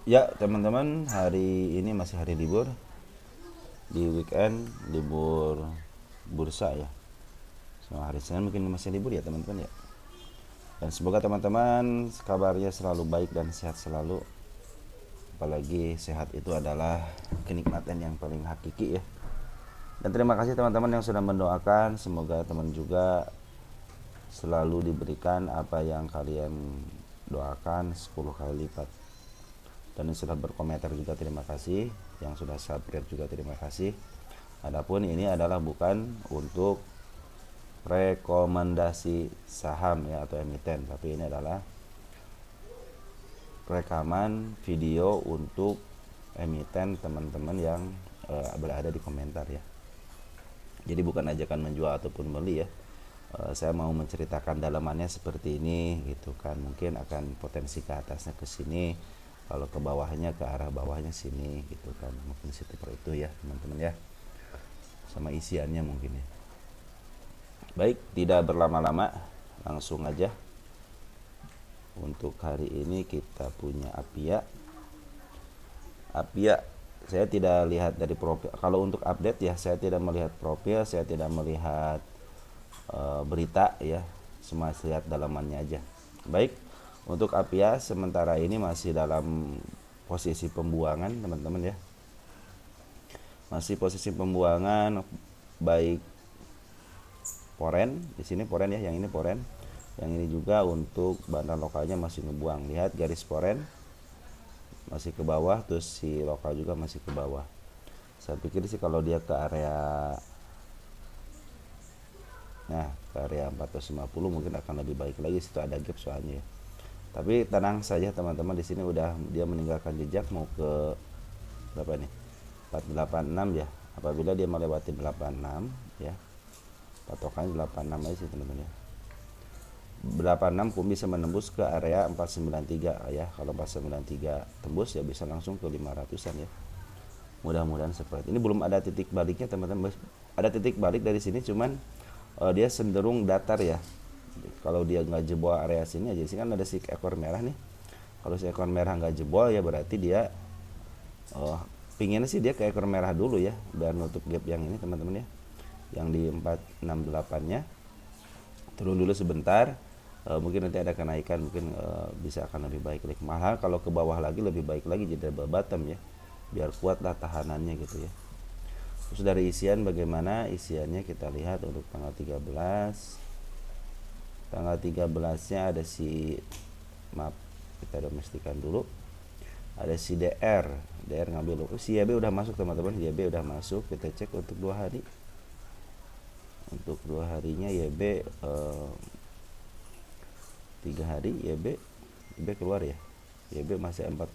Ya teman-teman, hari ini masih hari libur, di weekend, libur bursa ya. So, hari Senin mungkin masih libur ya teman-teman ya. Dan semoga teman-teman kabarnya selalu baik dan sehat selalu. Apalagi sehat itu adalah kenikmatan yang paling hakiki ya. Dan terima kasih teman-teman yang sudah mendoakan. Semoga teman juga selalu diberikan apa yang kalian doakan 10 kali lipat. Dan yang sudah berkomentar juga terima kasih, yang sudah subscribe juga terima kasih. Adapun ini adalah bukan untuk rekomendasi saham ya atau emiten, tapi ini adalah rekaman video untuk emiten teman-teman yang berada di komentar ya. Jadi bukan ajakan menjual ataupun beli ya. Saya mau menceritakan dalamannya seperti ini gitu kan. Mungkin akan potensi ke atasnya ke sini, kalau ke bawahnya ke arah bawahnya sini gitu kan. Mungkin seperti itu ya teman-teman ya. Sama isiannya mungkin ya. Baik, tidak berlama-lama, langsung aja. Untuk hari ini kita punya Apia. Apia saya tidak lihat dari profil. Kalau untuk update ya, saya tidak melihat profil, saya tidak melihat berita ya, cuma lihat dalamannya aja. Baik, untuk Apia sementara ini masih dalam posisi pembuangan teman-teman ya, masih posisi pembuangan. Baik poren di sini poren ya, yang ini poren, yang ini juga untuk bandar lokalnya masih ngebuang. Lihat garis poren masih ke bawah, terus si lokal juga masih ke bawah. Saya pikir sih kalau dia ke area, nah ke area 450 mungkin akan lebih baik lagi, situ ada gap soalnya ya. Tapi tenang saja teman-teman, di sini udah dia meninggalkan jejak mau ke berapa nih, 486 ya. Apabila dia melewati 86 ya, patokannya 86 aja sih teman-teman ya. 86 pun bisa menembus ke area 493 ya. Kalau 493 tembus ya bisa langsung ke 500-an ya. Mudah-mudahan seperti ini. Belum ada titik baliknya teman-teman. Ada titik balik dari sini, cuman dia cenderung datar ya. Kalau dia nggak jebol area sini aja, sini kan ada si ekor merah nih. Kalau si ekor merah nggak jebol ya berarti dia pinginnya sih dia ke ekor merah dulu ya, biar nutup gap yang ini teman-teman ya, yang di 468 nya. Turun dulu sebentar, mungkin nanti ada kenaikan, mungkin bisa akan lebih baik lagi. Malah kalau ke bawah lagi lebih baik lagi jadi double bottom ya, biar kuat lah tahanannya gitu ya. Terus dari isian, bagaimana isiannya kita lihat untuk tanggal 13. Tanggal 13 nya ada si, maaf kita domestikan dulu, ada si DR ngambil. Si YB udah masuk teman-teman, YB udah masuk. Kita cek untuk 2 hari. Untuk 2 harinya YB 3 hari YB keluar ya. YB masih 4,6.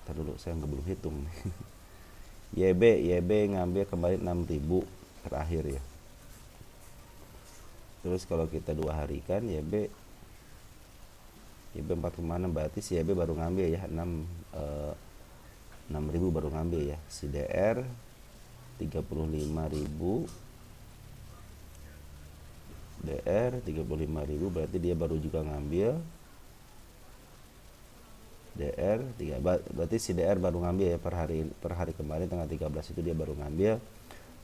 Tar dulu saya nggak belum hitung. YB ngambil kembali 6.000 terakhir ya. Terus kalau kita 2 hari kan YB 4,6, berarti si YB baru ngambil ya 6.000 baru ngambil ya. Si DR 35.000, berarti dia baru juga ngambil. Berarti si DR baru ngambil ya per hari kemarin tanggal 13 itu dia baru ngambil.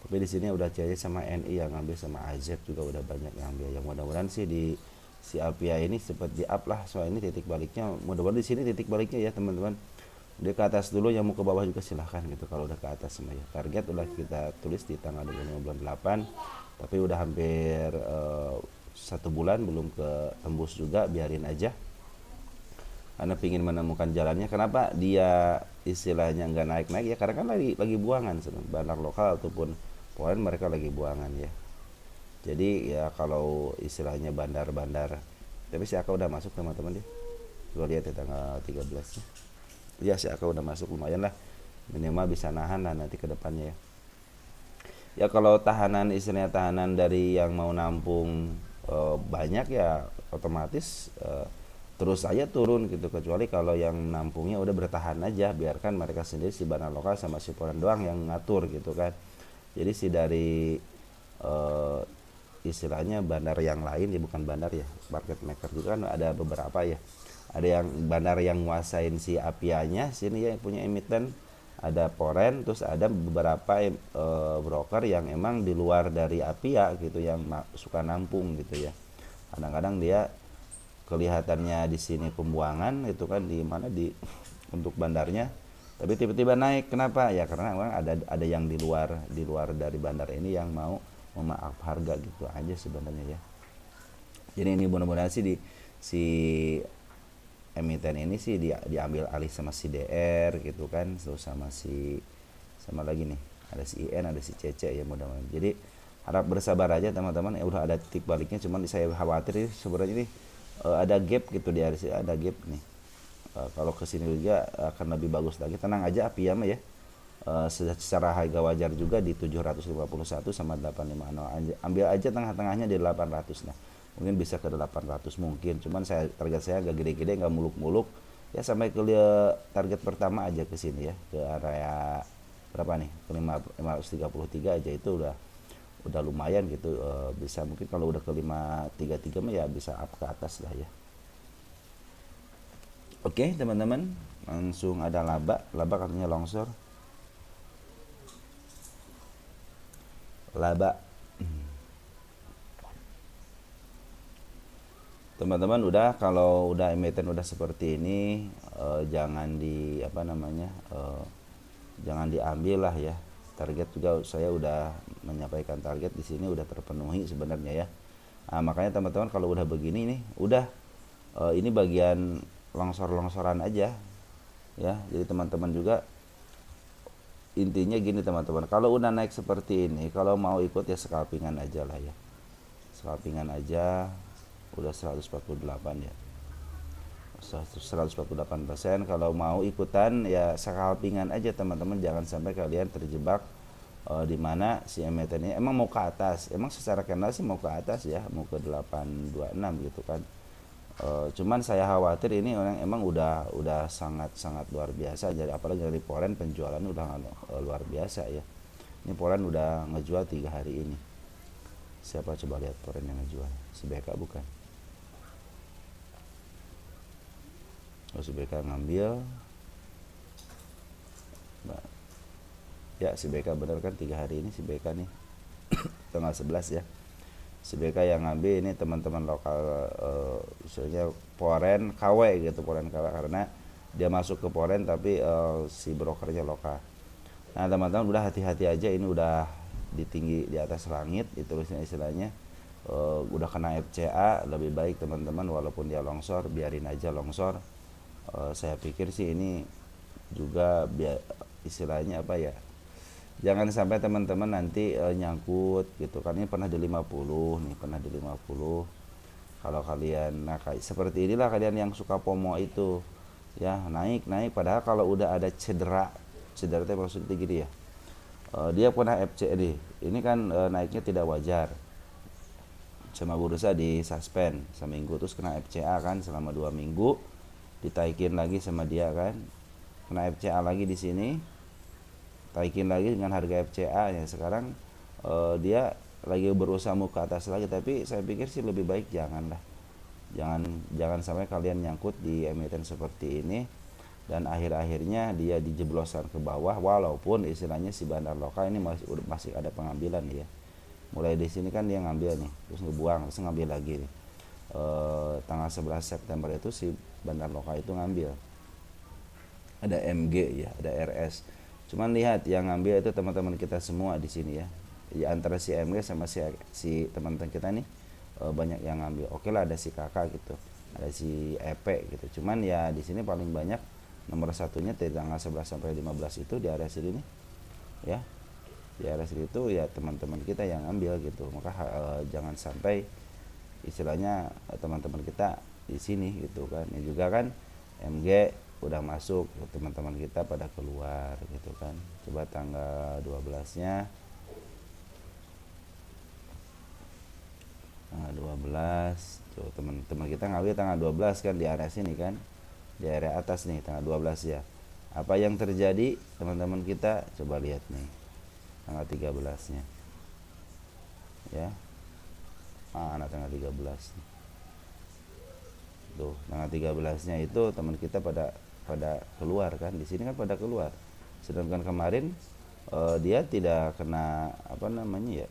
Tapi di sini udah CC sama NI yang ngambil, sama AZ juga udah banyak ngambil. Yang mudah-mudahan sih di si Alpia ini cepat di up lah, soal ini titik baliknya. Mudah-mudahan di sini titik baliknya ya teman-teman. Dia ke atas dulu, yang mau ke bawah juga silahkan gitu kalau udah ke atas semua ya. Target udah kita tulis di tanggal 25 bulan 8, tapi udah hampir 1 bulan belum ke tembus juga, biarin aja. Karena pingin menemukan jalannya. Kenapa dia istilahnya nggak naik-naik ya, karena kan lagi buangan bandar lokal ataupun poin mereka lagi buangan ya. Jadi ya kalau istilahnya bandar-bandar, tapi si Aka udah masuk teman-teman ya. Gue lihat ya tanggal 13 nya. Ya si Aka udah masuk, lumayan lah, minimal bisa nahan lah nanti ke depannya ya. Ya kalau tahanan istilahnya tahanan dari yang mau nampung banyak ya otomatis terus aja turun gitu, kecuali kalau yang nampungnya udah bertahan aja, biarkan mereka sendiri si bandar lokal sama si poren doang yang ngatur gitu kan. Jadi si dari istilahnya bandar yang lain ya, bukan bandar ya, market maker juga kan ada beberapa ya, ada yang bandar yang nguasain si Apianya, sini ya yang punya emiten, ada Poren, terus ada beberapa broker yang emang di luar dari Apia gitu yang suka nampung gitu ya. Kadang-kadang dia kelihatannya di sini pembuangan itu kan di mana di untuk bandarnya, tapi tiba-tiba naik. Kenapa? Ya karena memang ada yang di luar dari bandar ini yang mau memaaf harga gitu aja sebenarnya ya. Jadi ini mudah-mudahan sih si emiten ini sih diambil alih sama si DR gitu kan, terus sama lagi nih ada si IN, ada si CC ya, mudah-mudahan. Jadi harap bersabar aja teman-teman ya, udah ada titik baliknya, cuman saya khawatir sebenarnya ini ada gap gitu di RSI, ada gap nih. Kalau kesini juga akan lebih bagus lagi. Tenang aja Apia mah ya. Secara harga wajar juga di 751 sama 850 ambil aja tengah-tengahnya di 800. Nah mungkin bisa ke 800 mungkin, cuman target saya agak gede-gede, nggak muluk-muluk ya, sampai ke target pertama aja ke sini ya, ke area berapa nih, ke 533 aja itu udah lumayan gitu. Bisa mungkin kalau udah ke 533 mah ya bisa up ke atas lah ya. Oke teman-teman, langsung ada laba katanya longsor. Laba teman-teman udah, kalau udah emiten udah seperti ini jangan jangan diambil lah ya. Target juga saya udah menyampaikan, target di sini udah terpenuhi sebenarnya ya. Nah, makanya teman-teman kalau udah begini nih udah ini bagian longsor-longsoran aja ya. Jadi teman-teman juga intinya gini teman-teman, kalau udah naik seperti ini, kalau mau ikut ya scalpingan aja lah ya, scalpingan aja. Udah 148 ya, 148%. Kalau mau ikutan ya scalpingan aja teman-teman, jangan sampai kalian terjebak di mana si emiten ini emang mau ke atas, emang secara kenal sih mau ke atas ya, mau ke 826 gitu kan. Cuman saya khawatir ini orang emang udah sangat luar biasa, jadi apalagi dari Poren penjualan udah luar biasa ya. Ini Poren udah ngejual 3 hari ini. Siapa coba lihat Poren yang ngejual? Si BK bukan? Si BK ngambil ya, si BK bener kan 3 hari ini si BK nih tanggal 11 ya, si BK yang ngambil ini teman-teman lokal, misalnya Poren KW gitu, Poren KW karena dia masuk ke Poren tapi si brokernya lokal. Nah teman-teman udah hati-hati aja, ini udah di atas langit ditulisnya istilahnya. Udah kena FCA, lebih baik teman-teman walaupun dia longsor biarin aja longsor. Saya pikir sih ini juga istilahnya apa ya, jangan sampai teman-teman nanti nyangkut gitu kan. Ini pernah di 50 nih, pernah di 50. Kalau kalian kayak seperti inilah kalian yang suka FOMO itu ya, naik padahal kalau udah ada cedera itu maksudnya gini ya, dia pernah FC ini kan naiknya tidak wajar, sama bursa di suspend seminggu, terus kena FCA kan selama 2 minggu, ditaikin lagi sama dia kan, kena FCA lagi di sini, taikin lagi dengan harga FCA ya. Sekarang dia lagi berusaha mau ke atas lagi, tapi saya pikir sih lebih baik jangan sampai kalian nyangkut di emiten seperti ini dan akhir-akhirnya dia dijebloskan ke bawah, walaupun istilahnya si bandar lokal ini masih ada pengambilan ya. Mulai di sini kan dia ngambil nih, terus ngebuang, terus ngambil lagi nih. Tanggal 11 September itu si bandar lokal itu ngambil, ada MG ya, ada RS. Cuman lihat yang ngambil itu teman-teman kita semua di sini ya. Di antara si MG sama si teman-teman kita nih banyak yang ngambil. Oke lah ada si kakak gitu, ada si EP gitu. Cuman ya di sini paling banyak nomor satunya dari tanggal 11 sampai 15 itu di area sini nih ya. Di area sini itu ya teman-teman kita yang ambil gitu. Maka jangan sampai istilahnya teman-teman kita di sini gitu kan. Ini juga kan MG udah masuk, teman-teman kita pada keluar gitu kan. Coba tanggal 12-nya, tanggal 12 tuh teman-teman kita ngambil tanggal 12 kan di area sini kan, di area atas nih tanggal 12 ya. Apa yang terjadi teman-teman kita, coba lihat nih tanggal 13-nya ya. Anak tanggal 13 Tuh, tanggal 13-nya itu teman kita pada pada keluar kan, di sini kan pada keluar. Sedangkan kemarin dia tidak kena apa namanya ya,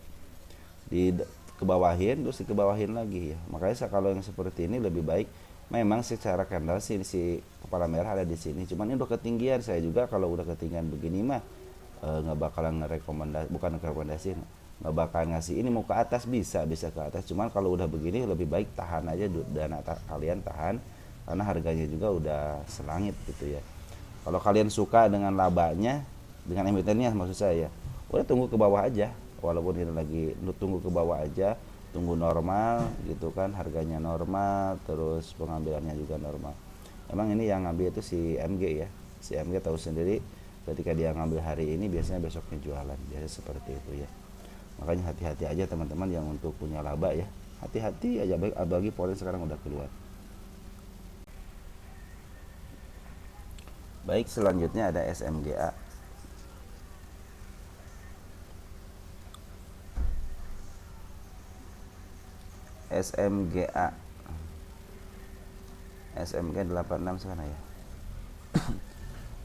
di kebawahin terus dikebawahin lagi ya. Makanya kalau yang seperti ini lebih baik memang secara candle si kepala merah ada di sini. Cuman ini udah ketinggian, saya juga kalau udah ketinggian begini mah nggak bakalan ngerekomendasi, bukan rekomendasi, nggak bakal ngasih ini mau ke atas, bisa bisa ke atas, cuman kalau udah begini lebih baik tahan aja dana kalian, tahan karena harganya juga udah selangit gitu ya. Kalau kalian suka dengan labanya, dengan emitennya maksud saya, udah tunggu ke bawah aja, walaupun ini lagi lu tunggu ke bawah aja, tunggu normal gitu kan, harganya normal, terus pengambilannya juga normal. Emang ini yang ngambil itu si MG ya, si MG tahu sendiri, ketika dia ngambil hari ini biasanya besoknya jualan, biasanya seperti itu ya. Makanya hati-hati aja teman-teman yang untuk punya laba ya, hati-hati aja, bagi polen sekarang udah keluar. Baik, selanjutnya ada SMGA. SMGA SMG 86 sana ya.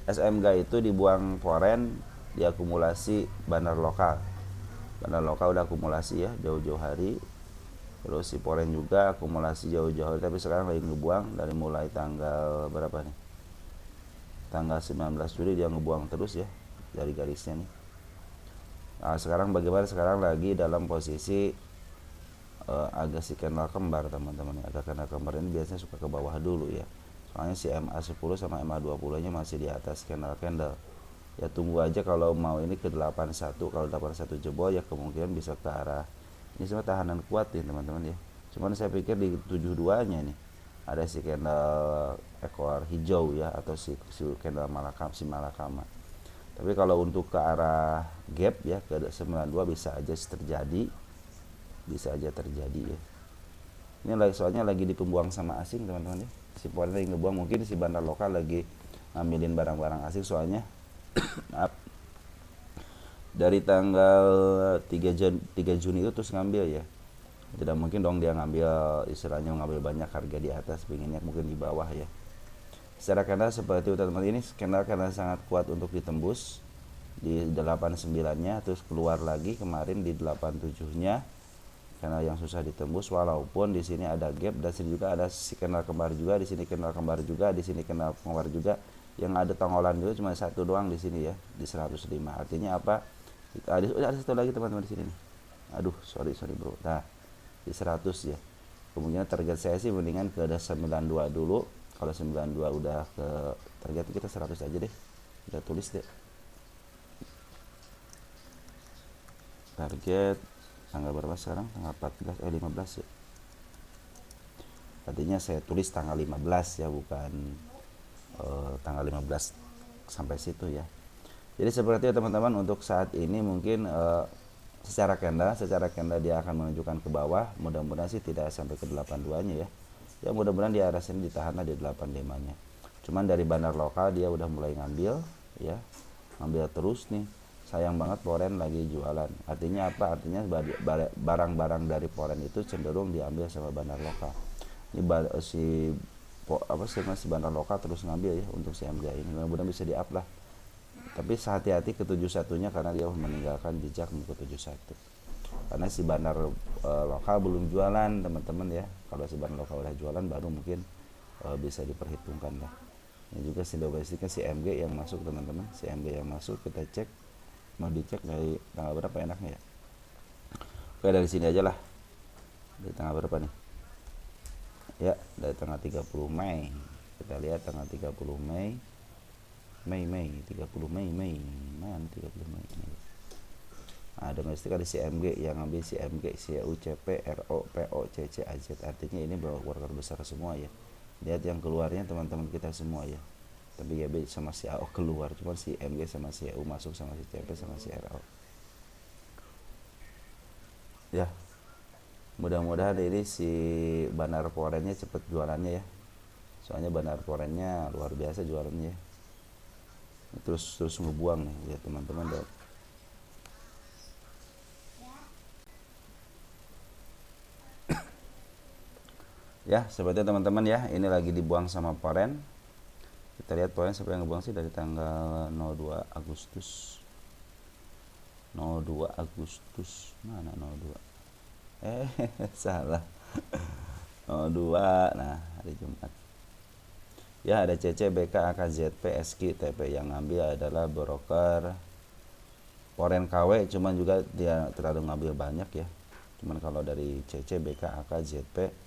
SMG itu dibuang poren, diakumulasi bandar lokal. Bandar lokal udah akumulasi ya jauh-jauh hari. Terus si poren juga akumulasi jauh-jauh hari, tapi sekarang lagi ngebuang dari mulai tanggal berapa nih? Tanggal 19 Juli dia ngebuang terus ya dari garisnya nih. Nah, sekarang bagaimana? Sekarang lagi dalam posisi agak si candle kembar teman-teman. Agak candle kembar ini biasanya suka ke bawah dulu ya. Soalnya si MA10 sama MA20 nya masih di atas candle. Ya tunggu aja kalau mau ini ke 81, kalau 81 jebol ya kemungkinan bisa ke arah ini, semua tahanan kuat nih teman-teman ya. Cuman saya pikir di 72-nya nih ada si candle ekor hijau ya, atau si candle malakam, si malakama. Tapi kalau untuk ke arah gap ya ke 92 bisa aja terjadi, bisa aja terjadi ya. Ini lagi soalnya lagi dipembuang sama asing teman-teman ya. Si poren lagi ngebuang, mungkin si bandar lokal lagi ngambilin barang-barang asing, soalnya maaf, dari tanggal 3 Juni itu terus ngambil ya. Tidak mungkin dong dia ngambil, istilahnya ngambil banyak harga di atas, pinginnya mungkin di bawah ya. Secara candle seperti itu teman-teman, ini candle karena sangat kuat untuk ditembus di 89-nya, terus keluar lagi kemarin di 87-nya, karena yang susah ditembus. Walaupun di sini ada gap, dan sini juga ada si candle kembar juga, di sini candle kembar juga, di sini candle kembar juga. Yang ada tonggolan juga cuma satu doang di sini ya, di 105. Artinya apa? Ada satu lagi teman-teman di sini nih. Aduh, sorry bro. Nah, di 100 ya. Kemudian target saya sih mendingan ke 92 dulu. Kalau 92 udah ke target, kita 100 aja deh. Kita tulis deh. Target tanggal berapa sekarang? Tanggal 15 ya. Artinya saya tulis tanggal 15 ya, bukan tanggal 15 sampai situ ya. Jadi seperti itu teman-teman, untuk saat ini mungkin secara candle dia akan menunjukkan ke bawah. Mudah-mudahan sih tidak sampai ke 82-nya ya. Ya mudah-mudahan di arah sini ditahanlah di 85-nya. Cuman dari bandar lokal dia udah mulai ngambil ya. Ngambil terus nih. Sayang banget poren lagi jualan. Artinya apa? Artinya barang-barang dari poren itu cenderung diambil sama bandar lokal. Ini si bandar lokal terus ngambil ya untuk si MG ini. Mudah-mudahan bisa di-up lah. Tapi hati-hati ke 71-nya karena dia meninggalkan jejak ke 71. Karena si bandar lokal belum jualan teman-teman ya. Kalau si bandar lokal udah jualan baru mungkin bisa diperhitungkan lah. Ini juga si domestiknya si MG yang masuk teman-teman. Si MG yang masuk kita cek, mau dicek dari tanggal berapa enaknya ya. Oke, dari sini aja lah. Dari tanggal berapa nih? Ya, dari tanggal 30 Mei. Kita lihat tanggal 30 Mei. Mei 30 Mei mana 30 Mei. Nah, domestik ada CMG yang ngambil CMG, CUCP, RO, PO, CC, AZ. Artinya ini broker besar semua ya. Lihat yang keluarnya teman-teman kita semua ya. Tapi ya B sama si AO keluar, cuma si MG sama si EU masuk, sama si CP sama si RO. Ya. Mudah-mudahan ini si bandar porennya cepet jualannya ya. Soalnya bandar porennya luar biasa jualannya ya. Terus ngebuang nih ya teman-teman. Ya, seperti teman-teman ya, ini lagi dibuang sama Poren. Kita lihat Poren siapa yang ngebuang sih dari tanggal 02 Agustus. 02 Agustus. Mana 02? Salah. 02. Nah, hari Jumat. Ya, ada CC, BK, AK, ZP, SK, TP. Yang ngambil adalah broker Poren KW, cuman juga dia terlalu ngambil banyak ya. Cuman kalau dari CC, BK, AK, ZP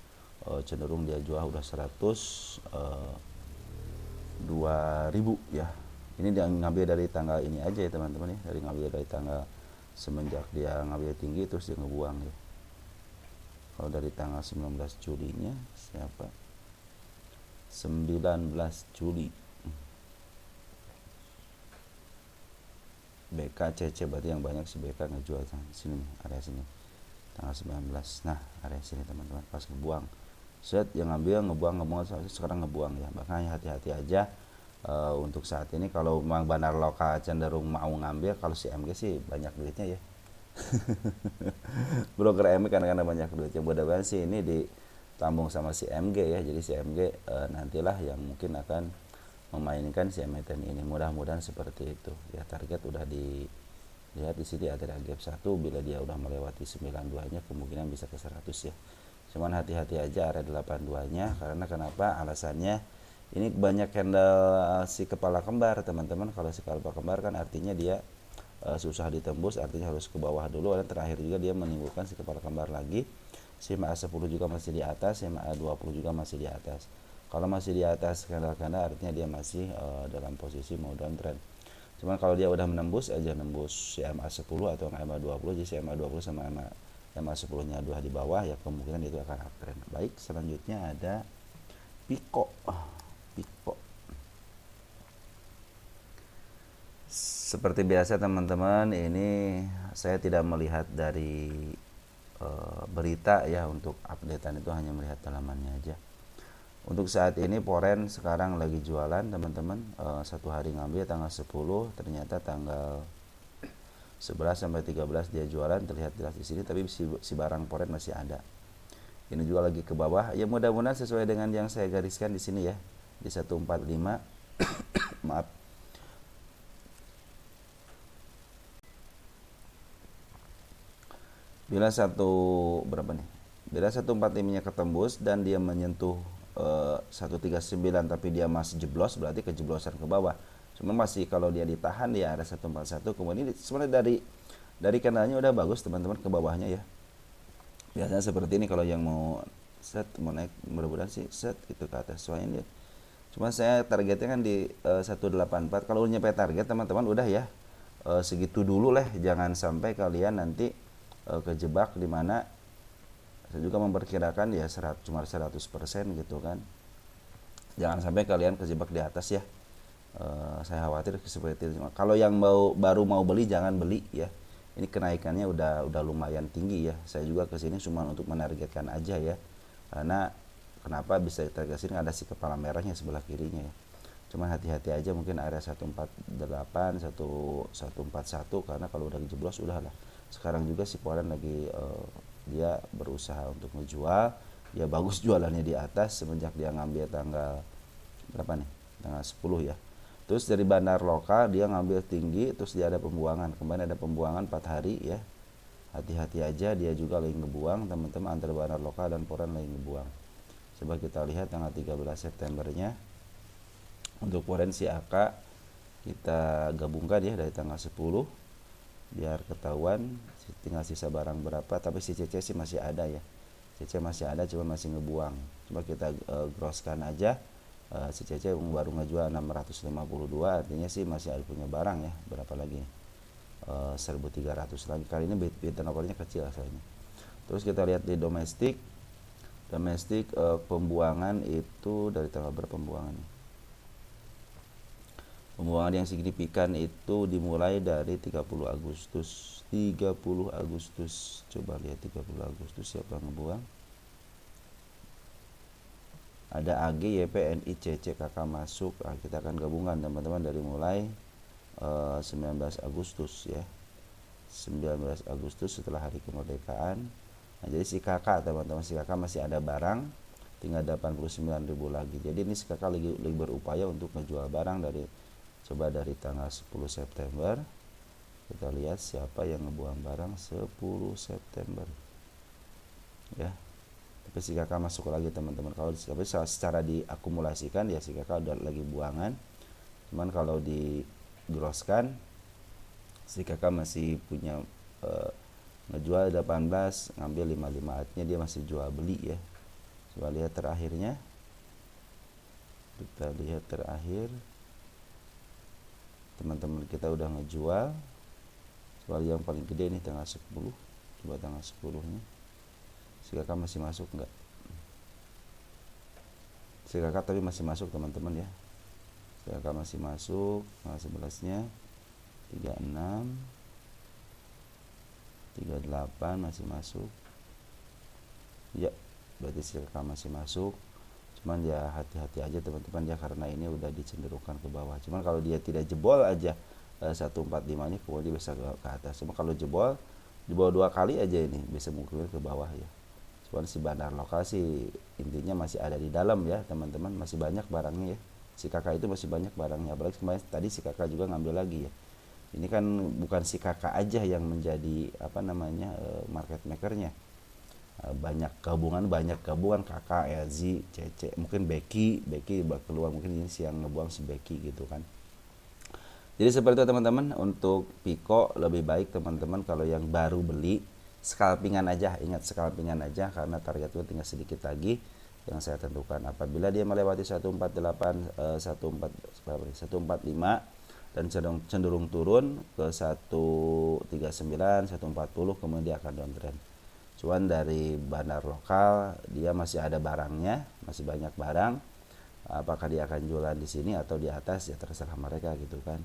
cenderung dia jual udah 2.000 ya. Ini dia ngambil dari tanggal ini aja ya teman-teman ya, dari ngambil dari tanggal semenjak dia ngambil tinggi terus dia ngebuang ya. Kalau dari tanggal 19 Julinya siapa? 19 Juli. BK CC berarti yang banyak si BK ngejual sini, area sini. Tanggal 19. Nah, area sini teman-teman pas ngebuang. Set yang ngambil ngebuang sekarang ngebuang ya. Makanya hati-hati aja. Untuk saat ini kalau memang bandar lokal cenderung mau ngambil, kalau si MG sih banyak duitnya ya. Broker MG karena banyak duitnya, mudah-mudahan sih ini ditambung sama si MG ya. Jadi si MG nantilah yang mungkin akan memainkan si emiten ini, mudah-mudahan seperti itu ya. Target udah dilihat di sini ada gap 1, bila dia udah melewati 92 nya kemungkinan bisa ke 100 ya. Cuman hati-hati aja area 82 nya, karena kenapa alasannya ini banyak candle si kepala kembar teman-teman. Kalau si kepala kembar kan artinya dia susah ditembus, artinya harus ke bawah dulu, dan terakhir juga dia menimbulkan si kepala kembar lagi. Si MA10 juga masih di atas, si MA20 juga masih di atas. Kalau masih di atas candle-candle artinya dia masih dalam posisi mau downtrend. Cuman kalau dia udah menembus aja, nembus si MA10 atau MA20, jadi si MA20 sama MA10 nya dua di bawah ya, kemungkinan itu akan uptrend. Baik, selanjutnya ada Pico. Pico. Seperti biasa teman-teman, ini saya tidak melihat dari berita ya, untuk updatean itu hanya melihat dalamannya aja. Untuk saat ini Poren sekarang lagi jualan teman-teman. Satu hari ngambil tanggal 10, ternyata tanggal 11 sampai 13 dia jualan, terlihat jelas di sini, tapi si barang Poren masih ada. Ini juga lagi ke bawah. Ya mudah-mudahan sesuai dengan yang saya gariskan di sini ya. Di 145. Maaf. Bila berapa nih? Bila 145-nya ketembus dan dia menyentuh 139 tapi dia masih jeblos, berarti kejeblosan ke bawah. Cuma masih kalau dia ditahan dia ada 141, kemudian sebenarnya dari kanalnya udah bagus teman-teman ke bawahnya ya. Biasanya seperti ini kalau yang mau mau naik, mudah-mudahan sih itu ke atas. Soalnya dia cuma saya targetnya kan di 184. Kalau udah nyampe target teman-teman udah ya, segitu dulu lah, jangan sampai kalian nanti kejebak di mana saya juga memperkirakan ya cuma 100% gitu kan. Jangan sampai kalian kejebak di atas ya. Saya khawatir seperti itu. Kalau yang baru mau beli jangan beli ya. Ini kenaikannya udah lumayan tinggi ya. Saya juga kesini cuma untuk menargetkan aja ya. Karena kenapa bisa target sini, ada si kepala merahnya sebelah kirinya ya. Cuma hati-hati aja, mungkin area 148, 141, karena kalau udah jeblos udahlah. Sekarang juga si Poren lagi dia berusaha untuk menjual. Dia bagus jualannya di atas semenjak dia ngambil tanggal berapa nih? Tanggal 10 ya. Terus dari bandar lokal dia ngambil tinggi, terus dia ada pembuangan. Kemarin ada pembuangan 4 hari ya. Hati-hati aja, dia juga lagi ngebuang teman-teman, antara bandar lokal dan Poren lagi ngebuang. Coba kita lihat tanggal 13 Septembernya. Untuk Poren si AK kita gabungkan ya dari tanggal 10 biar ketahuan tinggal sisa barang berapa. Tapi si CC sih masih ada ya, CC masih ada, cuma masih ngebuang. Coba kita grosskan aja. Si CC baru ngejual 652, artinya sih masih ada punya barang ya. Berapa lagi? 1.300 lagi. Kali ini bid turnovernya kecil asalnya. Terus kita lihat di domestik pembuangan itu dari tanggal berapa pembuangannya? Pembuangan yang signifikan itu dimulai dari 30 Agustus. 30 Agustus. Coba lihat 30 Agustus siapa yang ngebuang? Ada AG, YP, NI, CC, KK masuk. Kita akan gabungkan teman-teman dari mulai 19 Agustus ya. 19 Agustus setelah hari kemerdekaan. Nah, jadi si KK teman-teman, si KK masih ada barang. tinggal 89.000 lagi. Jadi ini si kakak lagi berupaya untuk menjual barang dari tanggal 10 September. Kita lihat siapa yang ngebuang barang 10 September ya. Tapi si kakak masuk lagi teman-teman. Kalau secara diakumulasikan ya si kakak udah lagi buangan. Cuman kalau digroskan si kakak masih punya ngejual 18, ngambil 55, artinya dia masih jual beli ya. Coba lihat terakhirnya, kita lihat terakhir teman-teman kita udah ngejual. Coba yang paling gede nih tanggal 10, coba tanggal 10 nya si kakak masih masuk enggak? Si kakak tapi masih masuk teman-teman ya. Si kakak masih masuk, tanggal 11 nya 36, 38 masih masuk ya, berarti si kakak masih masuk. Cuman ya hati-hati aja teman-teman ya, karena ini udah dicenderungkan ke bawah. Cuman kalau dia tidak jebol aja 145 ini kemudian bisa ke atas. Cuma kalau jebol di bawah 2 kali aja ini bisa mungkin ke bawah ya. Cuman si bandar lokal sih intinya masih ada di dalam ya teman-teman, masih banyak barangnya ya. Si kakak itu masih banyak barangnya, apalagi kemarin tadi si kakak juga ngambil lagi ya. Ini kan bukan si kakak aja yang menjadi market makernya. Banyak gabungan kakak, Elzi, Cece, mungkin Becky keluar, mungkin ini si yang ngebuang si Becky gitu kan. Jadi seperti itu teman-teman. Untuk Pico lebih baik teman-teman kalau yang baru beli scalpingan aja, ingat scalpingan aja, karena target itu tinggal sedikit lagi yang saya tentukan. Apabila dia melewati 145 dan cenderung turun ke 139, 140, kemudian dia akan downtrend. Cuman dari bandar lokal dia masih ada barangnya, masih banyak barang. Apakah dia akan jualan di sini atau di atas ya terserah mereka gitu kan.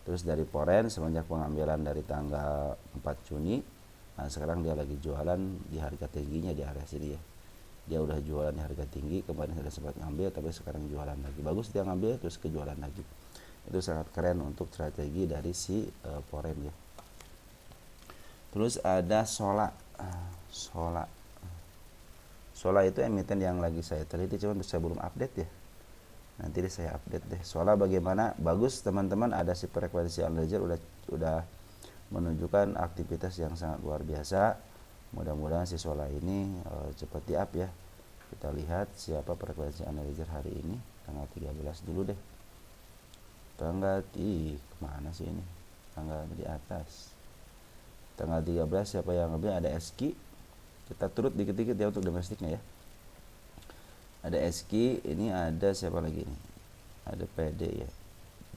Terus dari Foreign semenjak pengambilan dari tanggal 4 Juni, nah sekarang dia lagi jualan di harga tingginya di area sini ya. Dia udah jualan di harga tinggi, kemarin sudah sempat ngambil tapi sekarang jualan lagi. Bagus dia ngambil terus kejualan lagi. Itu sangat keren untuk strategi dari si Foreign ya. Terus ada Sola itu emiten yang lagi saya teliti, cuman saya belum update ya. Nanti saya update deh. Sola bagaimana? Bagus teman-teman, ada si frekuensi analyzer udah menunjukkan aktivitas yang sangat luar biasa. Mudah-mudahan si Sola ini cepat di up ya. Kita lihat siapa frekuensi analyzer hari ini, tanggal 13 dulu deh. Tanggal kemana sih ini? Tanggal di atas. Tanggal 13 siapa yang ngambil? Ada Eski. Kita turut dikit-dikit ya untuk domestiknya ya. Ada Eski, ini ada siapa lagi nih? Ada PD ya.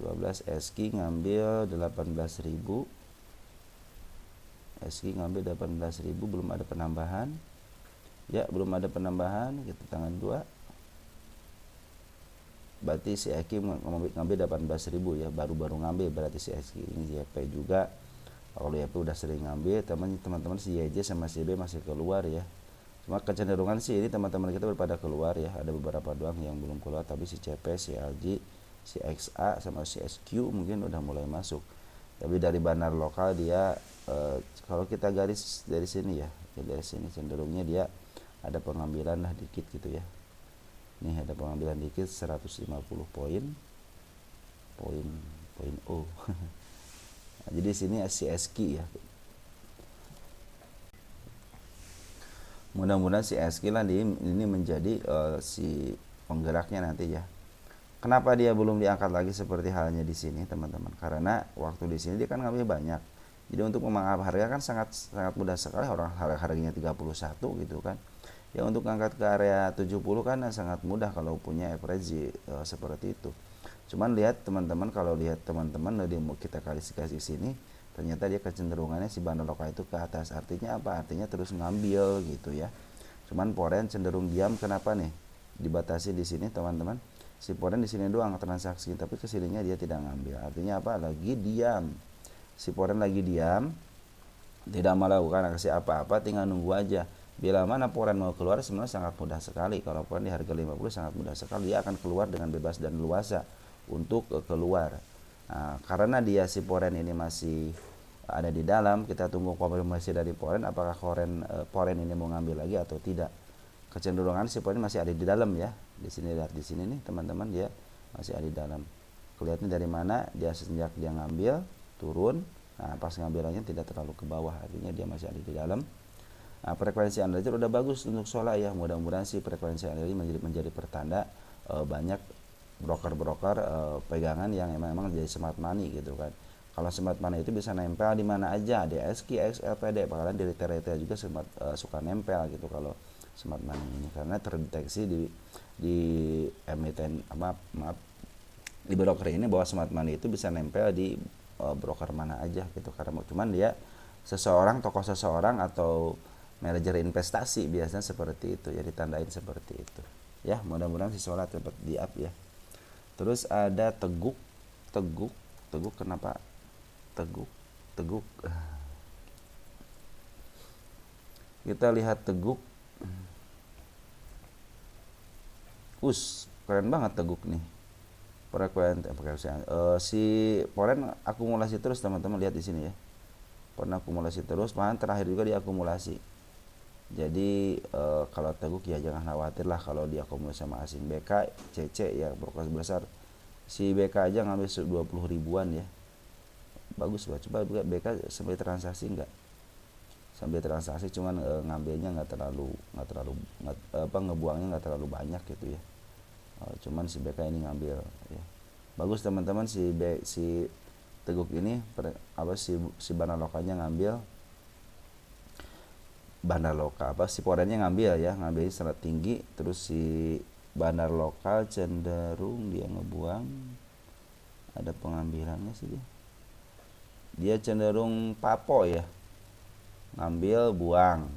12 Eski ngambil 18.000. Eski ngambil 18.000, belum ada penambahan. Ya, belum ada penambahan. Kita tanggal 2. Berarti si Eski ngambil 18.000 ya, baru-baru ngambil berarti si Eski. Ini JP juga. Kalau YP udah sering ngambil, teman-teman si YJ sama si B masih keluar ya. Cuma kecenderungan sih ini teman-teman kita pada keluar ya. Ada beberapa doang yang belum keluar, tapi si CP, si LG, si XA sama si SQ mungkin udah mulai masuk. Tapi dari bandar lokal dia kalau kita garis dari sini ya, dari sini cenderungnya dia ada pengambilan lah dikit gitu ya. Nih ada pengambilan dikit 150 poin O. Nah, jadi sini si SQ ya. Mudah-mudahan si SQ lah ini menjadi si penggeraknya nanti ya. Kenapa dia belum diangkat lagi seperti halnya di sini teman-teman? Karena waktu di sini dia kan ngambil banyak. Jadi untuk mengangkat harga kan sangat mudah sekali, orang harganya 31 gitu kan. Ya untuk angkat ke area 70 kan sangat mudah kalau punya average seperti itu. Cuman lihat teman-teman, kalau lihat teman-teman kita kasih sini, ternyata dia kecenderungannya si bandar lokal itu ke atas. Artinya apa? Artinya terus ngambil gitu ya. Cuman Foreign cenderung diam. Kenapa nih? Dibatasi di sini teman-teman. Si Foreign di sini doang transaksi, tapi kesininya dia tidak ngambil. Artinya apa? Lagi diam. Si Foreign lagi diam, tidak melakukan aksi apa-apa, tinggal nunggu aja. Bila mana Foreign mau keluar sebenarnya sangat mudah sekali. Kalau Foreign di harga 50 sangat mudah sekali, dia akan keluar dengan bebas dan luasa untuk keluar. Nah, karena dia si Foreign ini masih ada di dalam, kita tunggu konfirmasi dari Foreign apakah Foreign ini mau ngambil lagi atau tidak. kecenderungan si poin masih ada di dalam ya. Di sini lihat di sini nih teman-teman, dia masih ada di dalam. Kelihatannya dari mana dia sejak dia ngambil turun. Nah, pas ngambilannya tidak terlalu ke bawah, artinya dia masih ada di dalam. Nah, frekuensi underlight udah bagus untuk Sola ya. Mudah-mudahan sih frekuensi underlight menjadi pertanda banyak broker-broker pegangan yang emang jadi smart money gitu kan. Kalau smart money itu bisa nempel di mana aja, di SQ, XL, PD, bahkan di retail juga suka nempel gitu kalau smart money ini, karena terdeteksi di emiten maaf di broker ini bahwa smart money itu bisa nempel di broker mana aja gitu, karena cuman dia tokoh seseorang atau manajer investasi biasanya seperti itu ya, ditandain seperti itu ya. Mudah-mudahan si Sola dapat di up ya. Terus ada teguk kenapa teguk kita lihat teguk keren banget teguk nih, frekuensi si poren akumulasi terus teman-teman, lihat di sini ya, pernah akumulasi terus, bahkan terakhir juga diakumulasi. Jadi kalau teguk ya jangan khawatir lah kalau diakumulasi sama asing. BK, CC ya broker besar, si BK aja ngambil 20 ribuan ya, bagus lah. Coba BK sampai transaksi enggak? Sampai transaksi, cuman ngambilnya nggak terlalu ngebuangnya nggak terlalu banyak gitu ya. Cuman si BK ini ngambil ya. Bagus teman-teman, si teguk ini si bandar lokalnya ngambil, bandar lokal si porennya ngambil ya, ngambil sangat tinggi. Terus si bandar lokal cenderung dia ngebuang, ada pengambilannya sih dia cenderung papo ya, ngambil buang.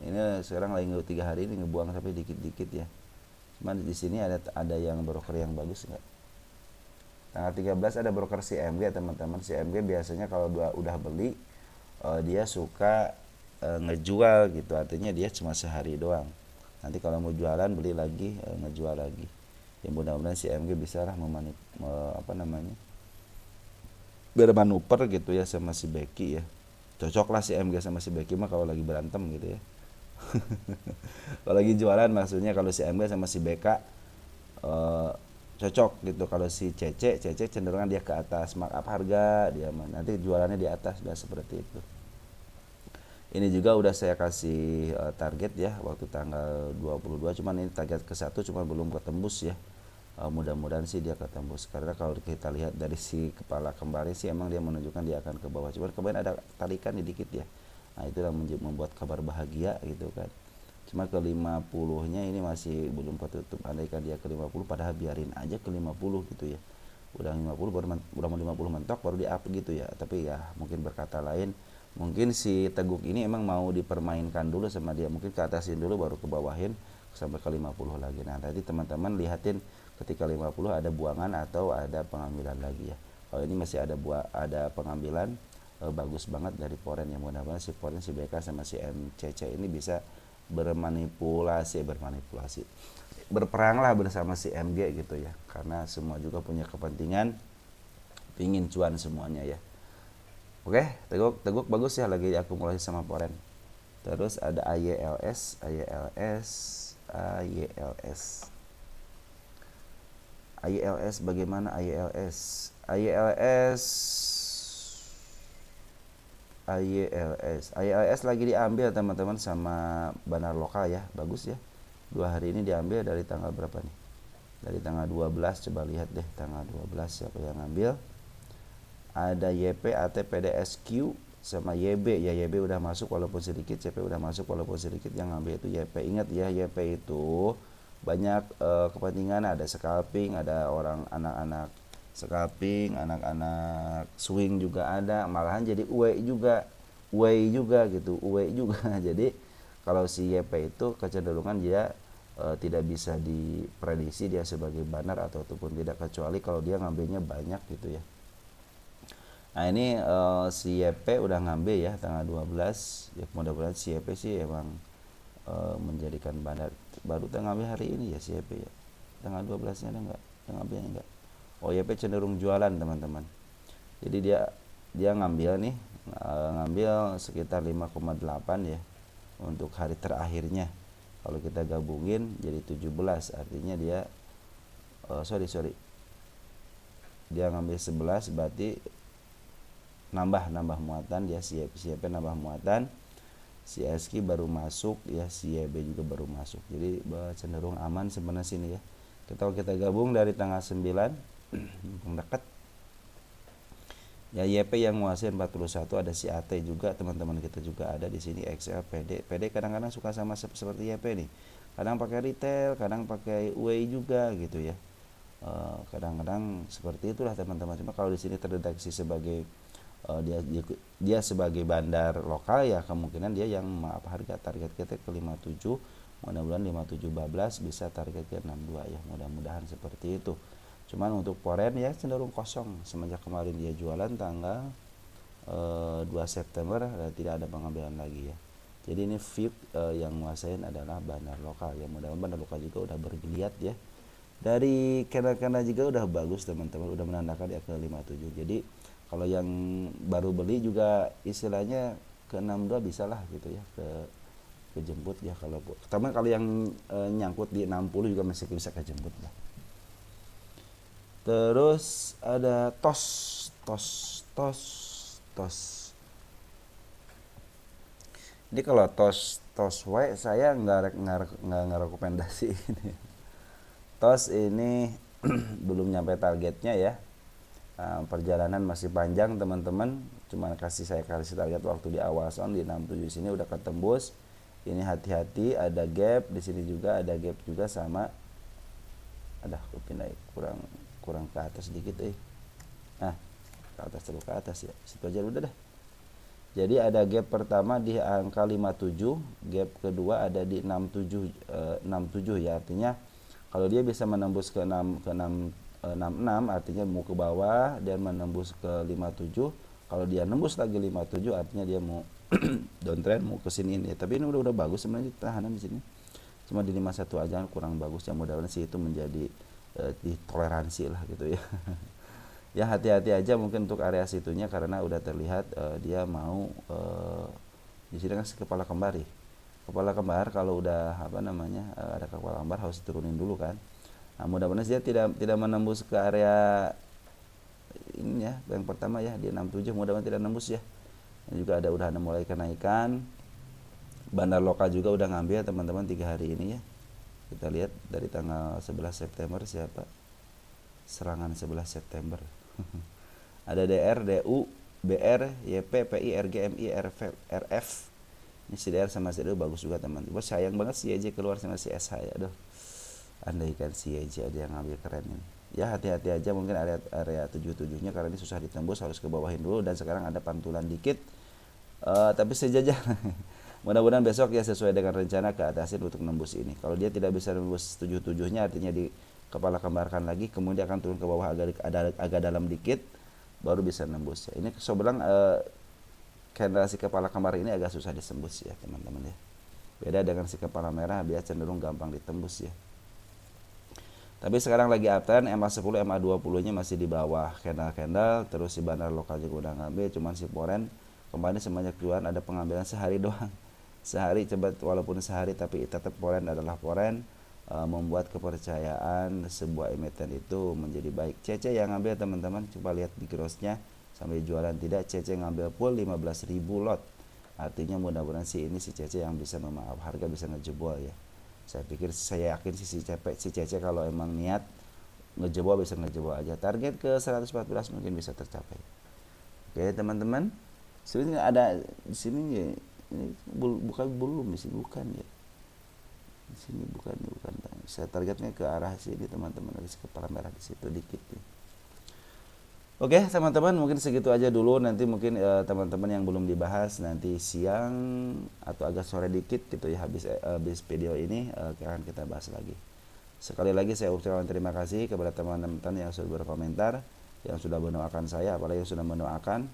Ini sekarang lagi 3 hari ini ngebuang sampai dikit-dikit ya. Cuman di sini ada yang broker yang bagus enggak? Tanggal 13 ada broker CMG teman-teman. CMG biasanya kalau udah beli dia suka ngejual gitu, artinya dia cuma sehari doang. Nanti kalau mau jualan beli lagi, ngejual lagi. Ya mudah-mudahan CMG bisa lah bermanuver gitu ya sama si Becky ya. Cocok lah si MG sama si Becky mah kalau lagi berantem gitu ya. Kalau lagi jualan maksudnya, kalau si MG sama si BK cocok gitu. Kalau si CC cenderungan dia ke atas markup harga, dia nanti jualannya di atas, udah seperti itu. Ini juga udah saya kasih target ya waktu tanggal 22, cuman ini target ke-1 cuman belum ketembus ya. Mudah-mudahan sih dia ketembus, karena kalau kita lihat dari si kepala kembali sih emang dia menunjukkan dia akan ke bawah, cuman kemarin ada tarikan dikit ya. Nah itu yang membuat kabar bahagia gitu kan. Cuma ke 50 nya ini masih belum ketutup, andaikan dia ke 50 padahal biarin aja ke 50 gitu ya. Udah 50 baru udah mau 50 mentok baru di up gitu ya. Tapi ya mungkin berkata lain, mungkin si teguk ini emang mau dipermainkan dulu sama dia, mungkin ke atasin dulu baru ke bawahin sampai ke 50 lagi. Nah tadi teman-teman lihatin ketika 50 ada buangan atau ada pengambilan lagi ya. Kalau ini masih ada pengambilan, bagus banget dari poren yang mudah-mudahan si poren si BK sama si MCC ini bisa bermanipulasi berperanglah bersama si MG gitu ya, karena semua juga punya kepentingan pingin cuan semuanya ya. Oke, teguk bagus ya, lagi akumulasi sama poren. Terus ada AYLS bagaimana AYLS lagi diambil teman-teman sama bandar lokal ya, bagus ya. 2 hari ini diambil dari tanggal berapa nih? Dari tanggal 12, coba lihat deh tanggal 12 siapa yang ngambil. Ada YP, AT, PDSQ sama YB ya. YB udah masuk walaupun sedikit, CP udah masuk walaupun sedikit. Yang ngambil itu YP. Ingat ya, YP itu banyak kepentingan, ada scalping, ada orang anak-anak scalping, anak-anak swing juga ada, malahan jadi way juga gitu, way juga. Jadi kalau si YP itu kecenderungan dia tidak bisa diprediksi dia sebagai bandar ataupun tidak, kecuali kalau dia ngambilnya banyak gitu ya. Nah ini si YP udah ngambil ya tanggal 12 ya, mudah-mudahan si YP sih emang menjadikan bandar. Baru ngambil hari ini ya si YP ya, tanggal 12 nya ada enggak yang ngambilnya enggak? Oh YP cenderung jualan teman-teman, jadi dia ngambil nih, ngambil sekitar 5,8 ya untuk hari terakhirnya. Kalau kita gabungin jadi 17, artinya dia sorry dia ngambil 11, berarti nambah muatan ya, si YP nambah muatan, si SQ baru masuk ya, si YB juga baru masuk. Jadi cenderung aman sebenarnya sini ya. Kita gabung dari tanggal 9 dekat ya, YP yang menguasai 41, ada si AT juga, teman-teman kita juga ada di sini, XL, PD kadang-kadang suka sama seperti YP nih, kadang pakai retail, kadang pakai way juga gitu ya. Kadang-kadang seperti itulah teman-teman. Cuma kalau di sini terdeteksi sebagai dia sebagai bandar lokal ya, kemungkinan dia yang harga target kita ke 57, mudah-mudahan 57 bisa target ke 62 ya, mudah-mudahan seperti itu. Cuman untuk foreign ya cenderung kosong semenjak kemarin dia jualan tanggal 2 September tidak ada pengambilan lagi ya. Jadi ini VIP yang menguasain adalah bandar lokal ya, mudah-mudahan bandar lokal juga udah bergeliat ya. Dari candle juga udah bagus teman-teman, udah menandakan ya ke 57. Jadi kalau yang baru beli juga istilahnya ke 62 bisa lah gitu ya, kejemput ya. Kalau pertama kalau yang nyangkut di 60 juga masih bisa kejemput lah. Terus ada tos. Ini kalau tos way saya nggak rekomendasi ini. Tos ini belum nyampe targetnya ya. Perjalanan masih panjang teman-teman. Cuma saya kasih target waktu di awal sound di 67 sini udah ketembus. Ini hati-hati, ada gap di sini juga, ada gap juga sama. Ada pindah kurang ke atas sedikit nah ke atas terlalu ke atas ya, situ aja udah dah. Jadi ada gap pertama di angka 57, gap kedua ada di 67 ya, artinya kalau dia bisa menembus ke 66 artinya mau ke bawah dan menembus ke 57. Kalau dia nembus lagi 57 artinya dia mau downtrend mau ke sini ya. Tapi ini udah bagus sebenarnya tahanan di sini. Cuma di 51 aja kurang bagus ya, mudah-mudahan sih itu menjadi ditoleransi lah gitu ya. Ya hati-hati aja mungkin untuk area situnya karena udah terlihat dia mau di sini kan kepala kembar ya. Kepala kembar kalau udah ada kepala kembar harus turunin dulu kan. Nah, mudah-mudahan dia tidak menembus ke area ini ya, yang pertama ya di 67, mudah-mudahan tidak nembus ya. Ini juga udah mulai kenaikan. Bandar lokal juga udah ngambil teman-teman 3 hari ini ya. Kita lihat dari tanggal 11 September siapa? Serangan 11 September. Ada DR, DU, BR, YP, PI, RG, MI, RF. Ini si DR sama si DU bagus juga teman-teman. Sayang banget si EJ keluar sama si SH ya. Aduh. Andaikan si EJ ada yang ngambil keren ini. Ya hati-hati aja mungkin area 77-nya karena ini susah ditembus, harus ke bawahin dulu dan sekarang ada pantulan dikit. Tapi sejajar. Mudah-mudahan besok ya sesuai dengan rencana ke atasin untuk nembus ini. Kalau dia tidak bisa nembus 77-nya artinya di kepala kembarkan lagi, kemudian akan turun ke bawah agak dalam dikit baru bisa nembus ya. Ini bilang candle si kepala kembar ini agak susah ditembus ya teman-teman ya. Beda dengan si kepala merah, dia cenderung gampang ditembus ya. Tapi sekarang lagi uptrend, MA10, MA20-nya masih di bawah candle, terus si bandar lokal juga udah ngambil, cuman si foreign kemarin sebanyak jualan ada pengambilan sehari doang. Sehari coba walaupun sehari tapi tetap foreign adalah foreign, membuat kepercayaan sebuah emiten itu menjadi baik. CC yang ngambil teman-teman, coba lihat di grossnya sampai jualan tidak, CC ngambil full 15.000 lot. Artinya mudah-mudahan ini si CC yang bisa memaaf harga bisa ngejebol ya. Saya yakin si CC kalau emang niat ngejebol bisa ngejebol aja. Target ke 114 mungkin bisa tercapai. Oke teman-teman, sebenarnya ada di sini ya, ini bukan belum di sini bukan ya. Di sini bukan. Saya targetnya ke arah sini teman-teman, dari kepala merah di situ dikit ya. Oke teman-teman, mungkin segitu aja dulu. Nanti mungkin teman-teman yang belum dibahas nanti siang atau agak sore dikit gitu ya, habis video ini akan kita bahas lagi. Sekali lagi saya ucapkan terima kasih kepada teman-teman yang sudah berkomentar, yang sudah mendoakan saya, apalagi yang sudah mendoakan.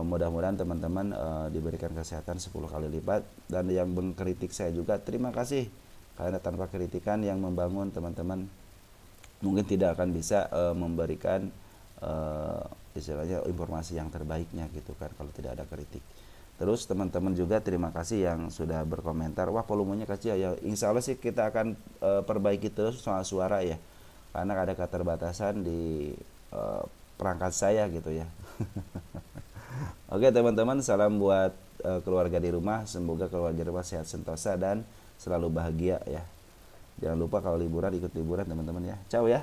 Mudah-mudahan teman-teman diberikan kesehatan 10 kali lipat, dan yang mengkritik saya juga terima kasih, karena tanpa kritikan yang membangun teman-teman mungkin tidak akan bisa memberikan istilahnya informasi yang terbaiknya gitu kan kalau tidak ada kritik. Terus teman-teman juga terima kasih yang sudah berkomentar, wah volumenya kecil ya. Insya Allah sih kita akan perbaiki terus soal suara ya, karena ada keterbatasan di perangkat saya gitu ya. Oke teman-teman, salam buat keluarga di rumah, semoga keluarga di rumah sehat sentosa dan selalu bahagia ya. Jangan lupa kalau liburan ikut liburan teman-teman ya. Ciao ya.